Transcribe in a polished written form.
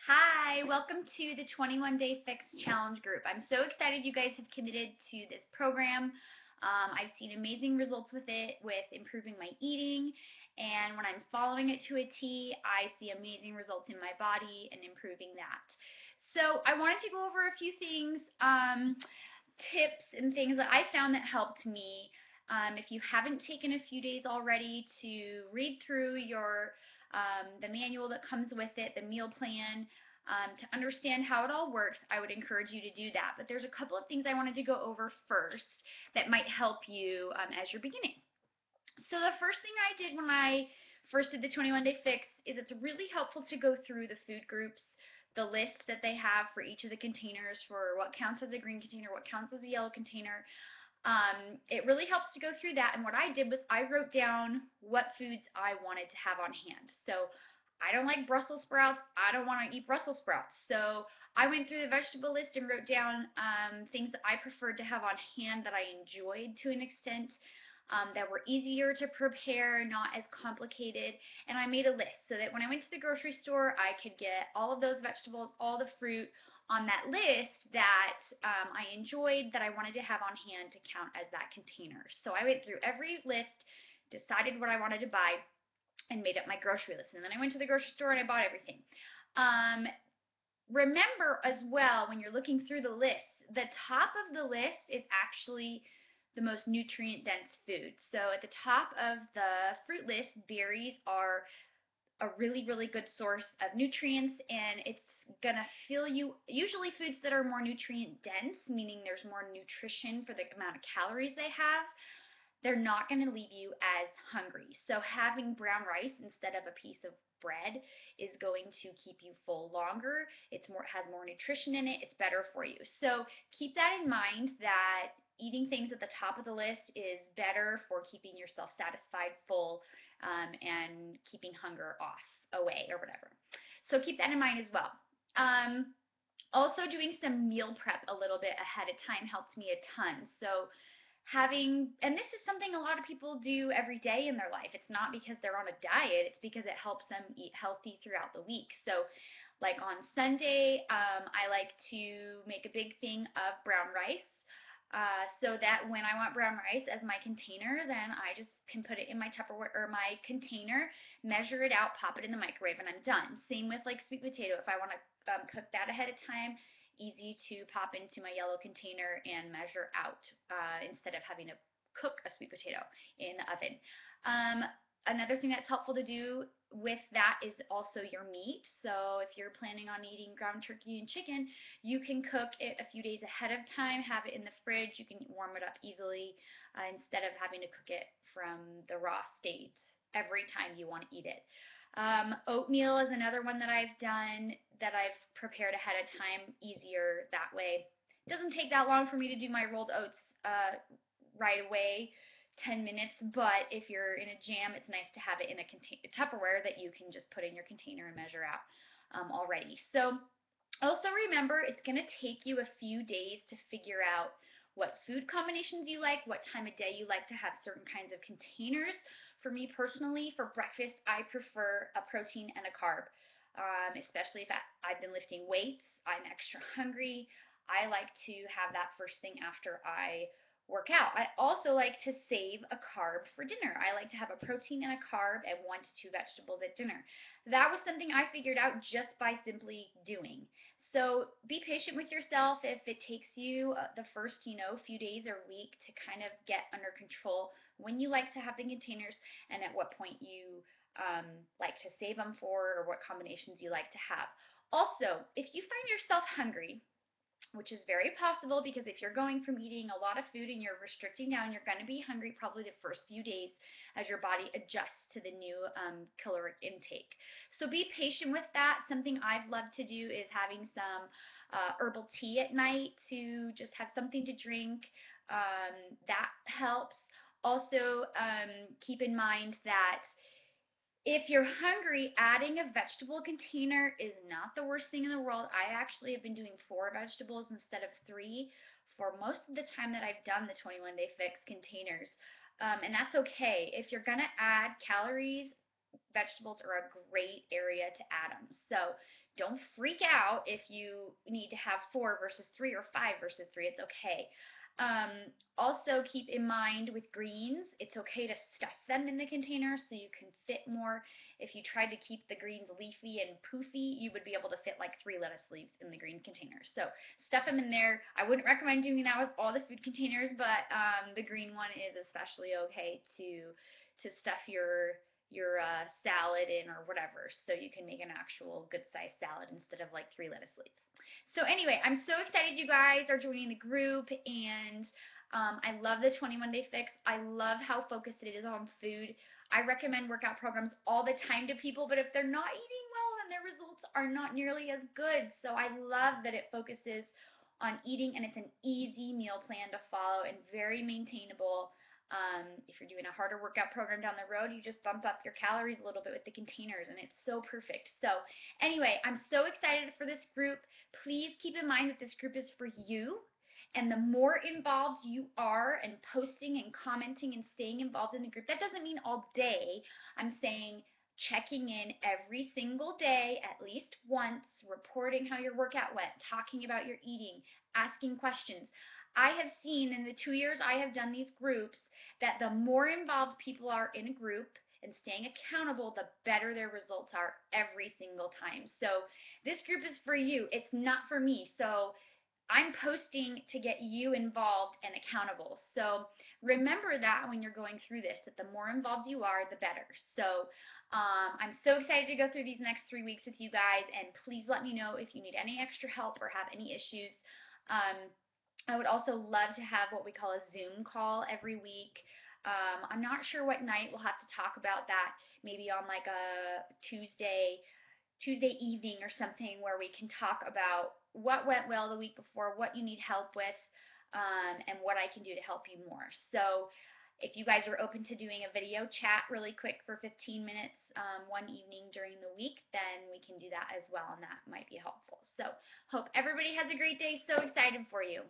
Hi, welcome to the 21 Day Fix Challenge group. I'm so excited you guys have committed to this program. I've seen amazing results with it, with improving my eating, and when I'm following it to a T, I see amazing results in my body and improving that. So I wanted to go over a few things, tips and things that I found that helped me. If you haven't taken a few days already to read through the manual that comes with it, the meal plan, to understand how it all works, I would encourage you to do that. But there's a couple of things I wanted to go over first that might help you as you're beginning. So the first thing I did when I first did the 21 Day Fix is it's really helpful to go through the food groups, the list that they have for each of the containers for what counts as a green container, what counts as a yellow container. It really helps to go through that, and what I did was I wrote down what foods I wanted to have on hand. So I don't like Brussels sprouts. I don't want to eat Brussels sprouts. So I went through the vegetable list and wrote down things that I preferred to have on hand that I enjoyed to an extent, that were easier to prepare, not as complicated, and I made a list so that when I went to the grocery store, I could get all of those vegetables, all the fruit on that list that I enjoyed, that I wanted to have on hand to count as that container. So I went through every list, decided what I wanted to buy, and made up my grocery list. And then I went to the grocery store and I bought everything. Um, Remember as well, when you're looking through the list, the top of the list is actually the most nutrient dense food. So at the top of the fruit list, berries are a really, really good source of nutrients, and it's gonna fill you, usually foods that are more nutrient dense, meaning there's more nutrition for the amount of calories they have, they're not going to leave you as hungry. So having brown rice instead of a piece of bread is going to keep you full longer. Has more nutrition in it. It's better for you. So keep that in mind, that eating things at the top of the list is better for keeping yourself satisfied, full, and keeping hunger away, or whatever. So keep that in mind as well. Also, doing some meal prep a little bit ahead of time helped me a ton. So and this is something a lot of people do every day in their life. It's not because they're on a diet, it's because it helps them eat healthy throughout the week. So like on Sunday, I like to make a big thing of brown rice, so that when I want brown rice as my container, then I just can put it in my Tupperware or my container, measure it out, pop it in the microwave, and I'm done. Same with like sweet potato. If I want to cook that ahead of time, easy to pop into my yellow container and measure out, instead of having to cook a sweet potato in the oven. Another thing that's helpful to do with that is also your meat. So if you're planning on eating ground turkey and chicken, you can cook it a few days ahead of time, have it in the fridge. You can warm it up easily, instead of having to cook it from the raw state every time you want to eat it. Oatmeal is another one that I've done, that I've prepared ahead of time, easier that way. It doesn't take that long for me to do my rolled oats right away, 10 minutes, but if you're in a jam, it's nice to have it in a Tupperware that you can just put in your container and measure out already. So also remember, it's going to take you a few days to figure out what food combinations you like, what time of day you like to have certain kinds of containers. For me personally, for breakfast, I prefer a protein and a carb, especially if I've been lifting weights, I'm extra hungry. I like to have that first thing after I work out. I also like to save a carb for dinner. I like to have a protein and a carb and 1 to 2 vegetables at dinner. That was something I figured out just by simply doing. So be patient with yourself if it takes you the first, few days or week to kind of get under control when you like to have the containers, and at what point you like to save them for, or what combinations you like to have. Also, if you find yourself hungry, which is very possible, because if you're going from eating a lot of food and you're restricting down, you're going to be hungry probably the first few days as your body adjusts to the new caloric intake. So be patient with that. Something I've loved to do is having some herbal tea at night to just have something to drink. That helps. Also, keep in mind that if you're hungry, adding a vegetable container is not the worst thing in the world. I actually have been doing 4 vegetables instead of 3 for most of the time that I've done the 21 Day Fix containers. And that's okay. If you're going to add calories, vegetables are a great area to add them. So Don't freak out if you need to have 4 versus 3 or 5 versus 3. It's okay. Also keep in mind with greens, it's okay to stuff them in the container so you can fit more. If you tried to keep the greens leafy and poofy, you would be able to fit like 3 lettuce leaves in the green container. So stuff them in there. I wouldn't recommend doing that with all the food containers, but the green one is especially okay to stuff your salad in or whatever, so you can make an actual good sized salad instead of like 3 lettuce leaves. So anyway, I'm so excited you guys are joining the group, and I love the 21 Day Fix. I love how focused it is on food. I recommend workout programs all the time to people, but if they're not eating well, then their results are not nearly as good. So I love that it focuses on eating, and it's an easy meal plan to follow and very maintainable. If you're doing a harder workout program down the road, you just bump up your calories a little bit with the containers, and it's so perfect. So anyway, I'm so excited for this group. Please keep in mind that this group is for you. And the more involved you are and posting and commenting and staying involved in the group, that doesn't mean all day. I'm saying checking in every single day, at least once, reporting how your workout went, talking about your eating, asking questions. I have seen in the 2 years I have done these groups that the more involved people are in a group and staying accountable, the better their results are every single time. So this group is for you. It's not for me. So I'm posting to get you involved and accountable. So remember that when you're going through this, that the more involved you are, the better. So I'm so excited to go through these next 3 weeks with you guys, and please let me know if you need any extra help or have any issues. Um, I would also love to have what we call a Zoom call every week. I'm not sure what night. We'll have to talk about that, maybe on like a Tuesday evening or something, where we can talk about what went well the week before, what you need help with, and what I can do to help you more. So if you guys are open to doing a video chat really quick for 15 minutes one evening during the week, then we can do that as well, and that might be helpful. So hope everybody has a great day. So excited for you.